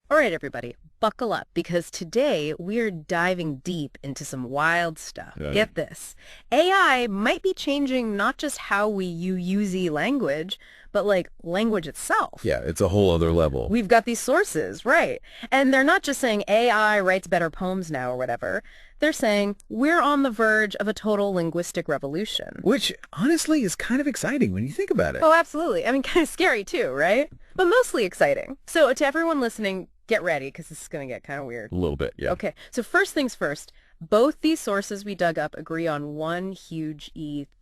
All right, everybody, buckle up because today we're diving deep into some wild stuff. Yeah. Get this. AI might be changing not just how we use language, but like language itself. Yeah, it's a whole other level. We've got these sources, right? And they're not just saying AI writes better poems now or whatever. They're saying we're on the verge of a total linguistic revolution. Which, honestly, is kind of exciting when you think about it. Oh, absolutely. I mean, kind of scary too, right? But mostly exciting. So to everyone listening, get ready because this is going to get kind of weird. A little bit, yeah. Okay, so first things first, both these sources we dug up agree on one huge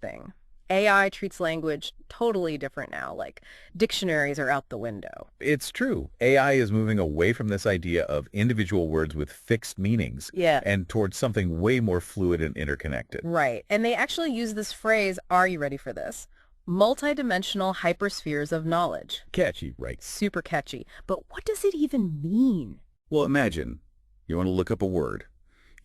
thing. AI treats language totally different now, like dictionaries are out the window. It's true. AI is moving away from this idea of individual words with fixed meanings Yeah. and towards something way more fluid and interconnected. Right, and they actually use this phrase, are you ready for this? Multidimensional hyperspheres of knowledge. Catchy, right? Super catchy, but what does it even mean? Well, imagine you want to look up a word.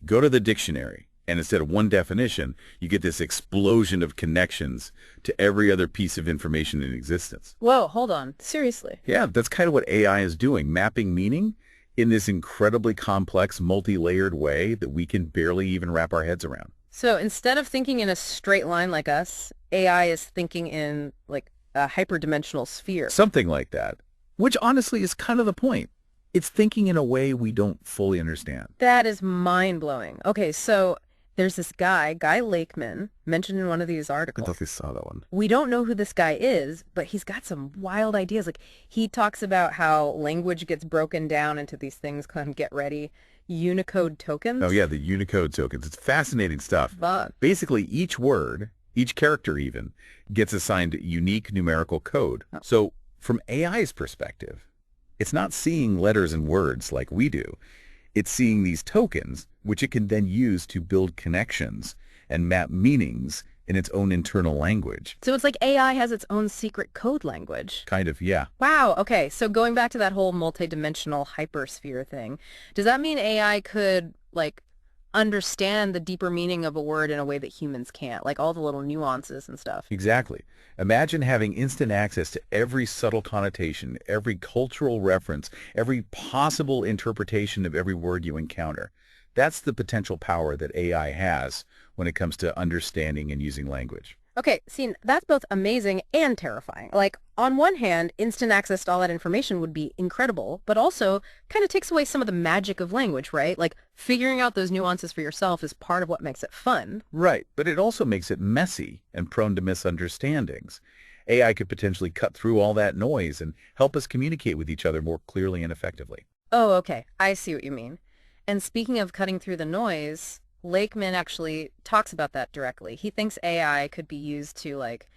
Go to the dictionary, and instead of one definition, you get this explosion of connections to every other piece of information in existence. Whoa, hold on, seriously? Yeah, that's kind of what AI is doing, mapping meaning in this incredibly complex, multi-layered way that we can barely even wrap our heads around. So instead of thinking in a straight line like us, AI is thinking in like a hyperdimensional sphere. Something like that, which honestly is kind of the point. It's thinking in a way we don't fully understand. That is mind-blowing. Okay, so there's this guy Lakeman, mentioned in one of these I articles. thought they saw that one. We don't know who this guy is, but he's got some wild ideas. Like he talks about how language gets broken down into these things called, get ready, Unicode tokens. Oh yeah, the Unicode tokens. It's fascinating stuff. But Basically, each word, each character even, gets assigned unique numerical code. Oh. So from AI's perspective, it's not seeing letters and words like we do. It's seeing these tokens, which it can then use to build connections and map meanings in its own internal language. So it's like AI has its own secret code language. Kind of, yeah. Wow, okay. So going back to that whole multidimensional hypersphere thing, does that mean AI could like understand the deeper meaning of a word in a way that humans can't, like all the little nuances and stuff? Exactly. Imagine having instant access to every subtle connotation, every cultural reference, every possible interpretation of every word you encounter. That's the potential power that AI has when it comes to understanding and using language. Okay, see, that's both amazing and terrifying. Like, on one hand, instant access to all that information would be incredible, but also kind of takes away some of the magic of language, right? Like, figuring out those nuances for yourself is part of what makes it fun. Right, but it also makes it messy and prone to misunderstandings. AI could potentially cut through all that noise and help us communicate with each other more clearly and effectively. Oh, okay, I see what you mean. And speaking of cutting through the noise, Lakeman actually talks about that directly. He thinks AI could be used to, like,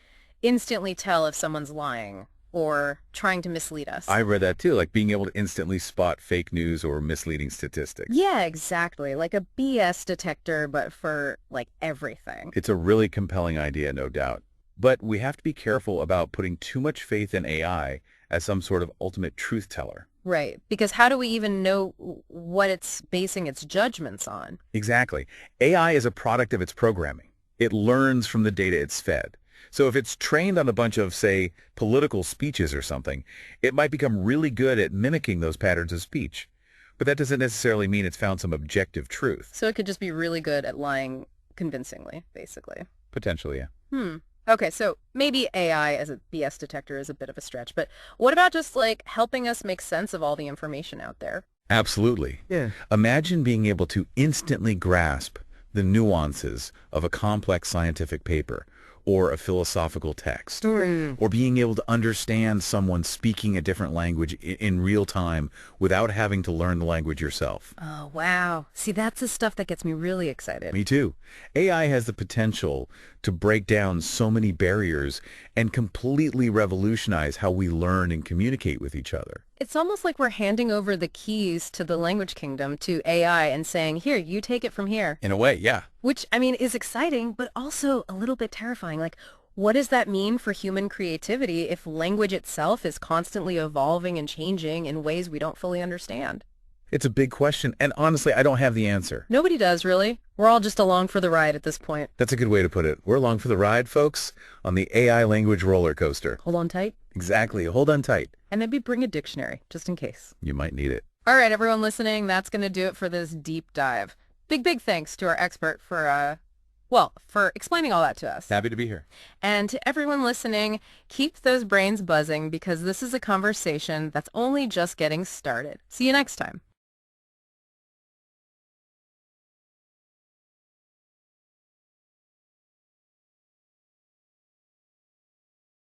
instantly tell if someone's lying or trying to mislead us. I read that too, like being able to instantly spot fake news or misleading statistics. Yeah, exactly. Like a BS detector, but for, like, everything. It's a really compelling idea, no doubt. But we have to be careful about putting too much faith in AI as some sort of ultimate truth teller. Right, because how do we even know what it's basing its judgments on? Exactly. AI is a product of its programming. It learns from the data it's fed. So if it's trained on a bunch of, say, political speeches or something, it might become really good at mimicking those patterns of speech. But that doesn't necessarily mean it's found some objective truth. So it could just be really good at lying convincingly, basically. Potentially, yeah. Okay, so maybe AI as a BS detector is a bit of a stretch, but what about just like helping us make sense of all the information out there? Absolutely. Yeah. Imagine being able to instantly grasp the nuances of a complex scientific paper or a philosophical text, or being able to understand someone speaking a different language in real time without having to learn the language yourself. Oh, wow. See, that's the stuff that gets me really excited. Me too. AI has the potential to break down so many barriers and completely revolutionize how we learn and communicate with each other. It's almost like we're handing over the keys to the language kingdom to AI and saying, here, you take it from here. In a way, yeah. Which, I mean, is exciting, but also a little bit terrifying. Like, what does that mean for human creativity if language itself is constantly evolving and changing in ways we don't fully understand? It's a big question, and honestly, I don't have the answer. Nobody does, really. We're all just along for the ride at this point. That's a good way to put it. We're along for the ride, folks, on the AI language roller coaster. Hold on tight. Exactly. Hold on tight. And maybe bring a dictionary, just in case. You might need it. All right, everyone listening, that's going to do it for this deep dive. Big thanks to our expert for, for explaining all that to us. Happy to be here. And to everyone listening, keep those brains buzzing because this is a conversation that's only just getting started. See you next time.